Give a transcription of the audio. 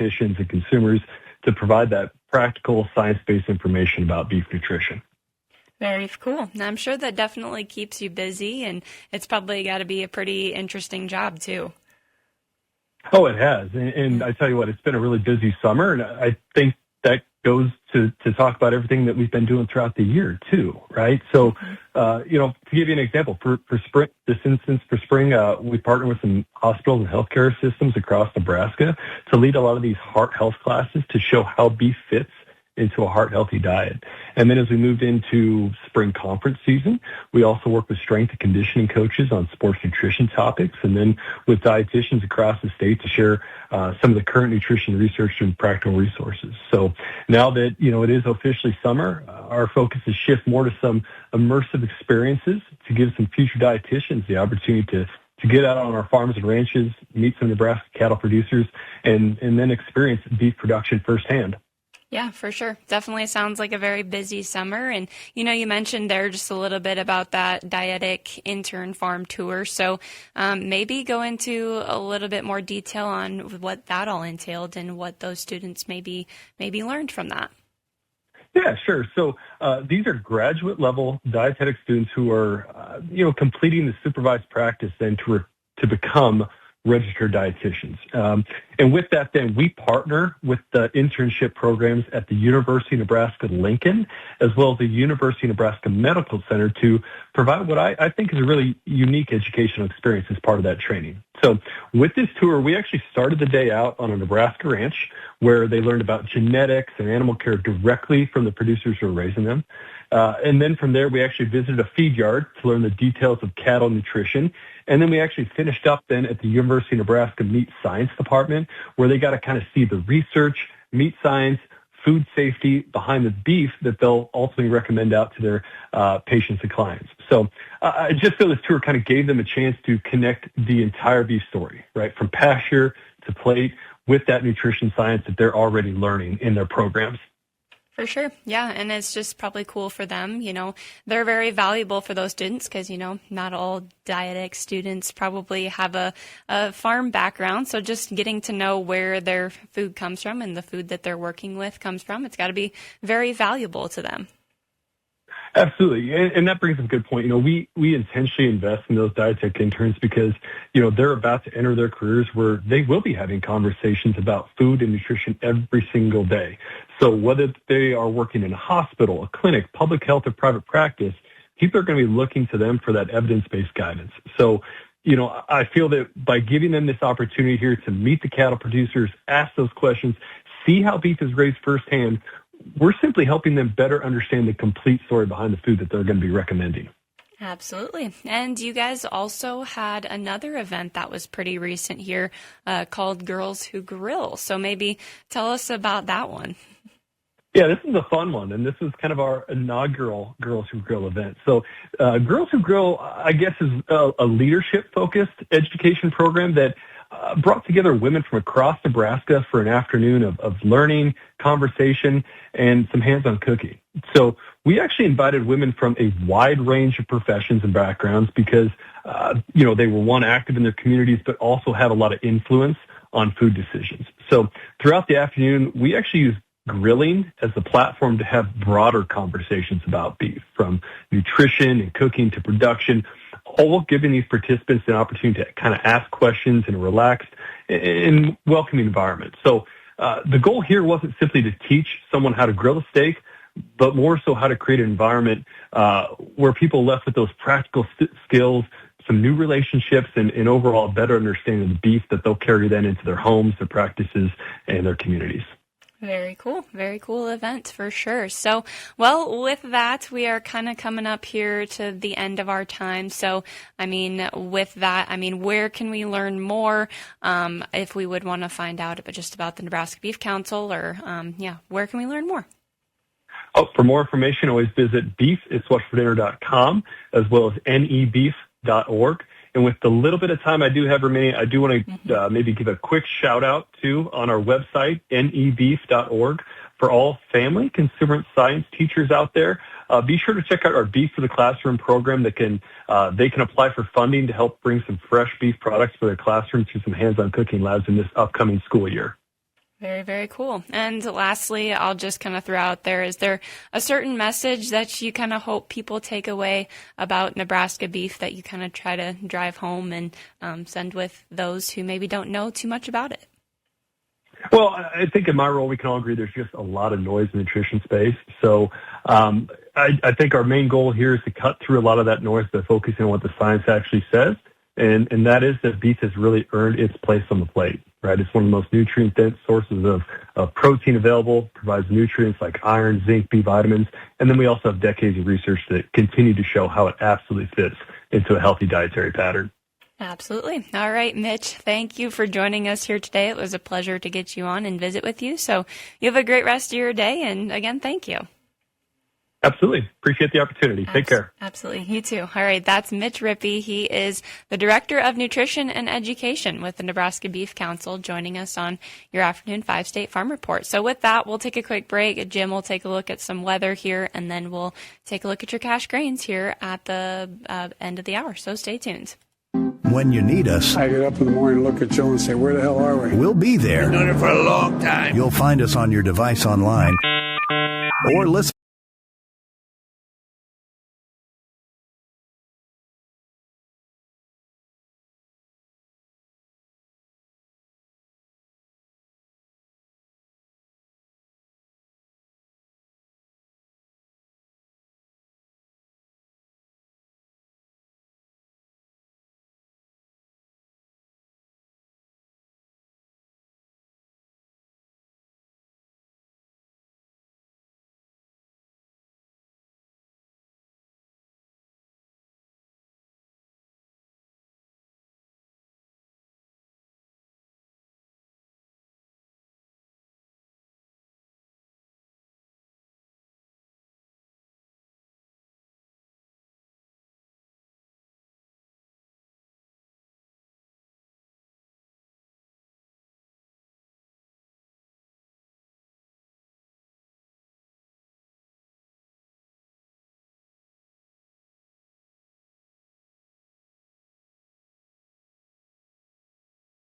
dietitians and consumers to provide that practical science-based information about beef nutrition. Very cool. I'm sure that definitely keeps you busy, and it's probably got to be a pretty interesting job too. Oh, it has. And I tell you what, it's been a really busy summer, and I think that goes to talk about everything that we've been doing throughout the year too, right? So, to give you an example, for spring, this instance for spring, we partner with some hospitals and healthcare systems across Nebraska to lead a lot of these heart health classes to show how beef fits into a heart-healthy diet. And then as we moved into spring conference season, we also work with strength and conditioning coaches on sports nutrition topics, and then with dietitians across the state to share some of the current nutrition research and practical resources. So now that, it is officially summer, our focus is shift more to some immersive experiences to give some future dietitians the opportunity to get out on our farms and ranches, meet some Nebraska cattle producers, and then experience beef production firsthand. Yeah, for sure. Definitely sounds like a very busy summer. And, you mentioned there just a little bit about that dietetic intern farm tour. So maybe go into a little bit more detail on what that all entailed and what those students maybe learned from that. Yeah, sure. So these are graduate level dietetic students who are, completing the supervised practice then to become registered dietitians. And with that, then we partner with the internship programs at the University of Nebraska-Lincoln, as well as the University of Nebraska Medical Center to provide what I think is a really unique educational experience as part of that training. So with this tour, we actually started the day out on a Nebraska ranch where they learned about genetics and animal care directly from the producers who are raising them. And then from there, we actually visited a feed yard to learn the details of cattle nutrition. And then we actually finished up then at the University of Nebraska Meat Science Department, where they got to kind of see the research, meat science, food safety behind the beef that they'll ultimately recommend out to their patients and clients. So I just feel this tour kind of gave them a chance to connect the entire beef story, right, from pasture to plate with that nutrition science that they're already learning in their programs. For sure. Yeah. And it's just probably cool for them. They're very valuable for those students because, not all dietetic students probably have a farm background. So just getting to know where their food comes from and the food that they're working with comes from, it's got to be very valuable to them. Absolutely. And that brings up a good point. We intentionally invest in those dietetic interns because, they're about to enter their careers where they will be having conversations about food and nutrition every single day. So whether they are working in a hospital, a clinic, public health, or private practice, people are going to be looking to them for that evidence-based guidance. So, I feel that by giving them this opportunity here to meet the cattle producers, ask those questions, see how beef is raised firsthand, we're simply helping them better understand the complete story behind the food that they're going to be recommending. Absolutely. And you guys also had another event that was pretty recent here called Girls Who Grill. So maybe tell us about that one. Yeah, this is a fun one, and this is kind of our inaugural Girls Who Grill event. So Girls Who Grill, I guess, is a leadership-focused education program that brought together women from across Nebraska for an afternoon of learning, conversation, and some hands-on cooking. So we actually invited women from a wide range of professions and backgrounds because, they were, one, active in their communities, but also had a lot of influence on food decisions. So throughout the afternoon, we actually used grilling as the platform to have broader conversations about beef, from nutrition and cooking to production, all giving these participants an opportunity to kind of ask questions in a relaxed and welcoming environment. So the goal here wasn't simply to teach someone how to grill a steak, but more so how to create an environment where people left with those practical skills, some new relationships, and overall better understanding of the beef that they'll carry then into their homes, their practices, and their communities. Very cool. Very cool event for sure. So, well, with that, we are kind of coming up here to the end of our time. So, with that, where can we learn more if we would want to find out just about the Nebraska Beef Council or, where can we learn more? Oh, for more information, always visit beefiswhatfordinner.com as well as nebeef.org. And with the little bit of time I do have remaining, I do want to maybe give a quick shout out to on our website, nebeef.org, for all family consumer science teachers out there. Be sure to check out our Beef for the Classroom program that they can apply for funding to help bring some fresh beef products for their classrooms through some hands-on cooking labs in this upcoming school year. Very, very cool. And lastly, I'll just kind of throw out there, is there a certain message that you kind of hope people take away about Nebraska beef that you kind of try to drive home and send with those who maybe don't know too much about it? Well, I think in my role, we can all agree there's just a lot of noise in the nutrition space. So I think our main goal here is to cut through a lot of that noise by focusing on what the science actually says. And that is that beef has really earned its place on the plate, right? It's one of the most nutrient-dense sources of protein available, provides nutrients like iron, zinc, B vitamins. And then we also have decades of research that continue to show how it absolutely fits into a healthy dietary pattern. Absolutely. All right, Mitch, thank you for joining us here today. It was a pleasure to get you on and visit with you. So you have a great rest of your day. And again, thank you. Absolutely. Appreciate the opportunity. Take care. Absolutely. You too. All right. That's Mitch Rippe. He is the Director of Nutrition and Education with the Nebraska Beef Council, joining us on your afternoon 5-State Farm Report. So with that, we'll take a quick break. Jim will take a look at some weather here, and then we'll take a look at your cash grains here at the end of the hour. So stay tuned. When you need us, I get up in the morning, look at Joe and say, where the hell are we? We'll be there. Been doing it for a long time. You'll find us on your device online or listen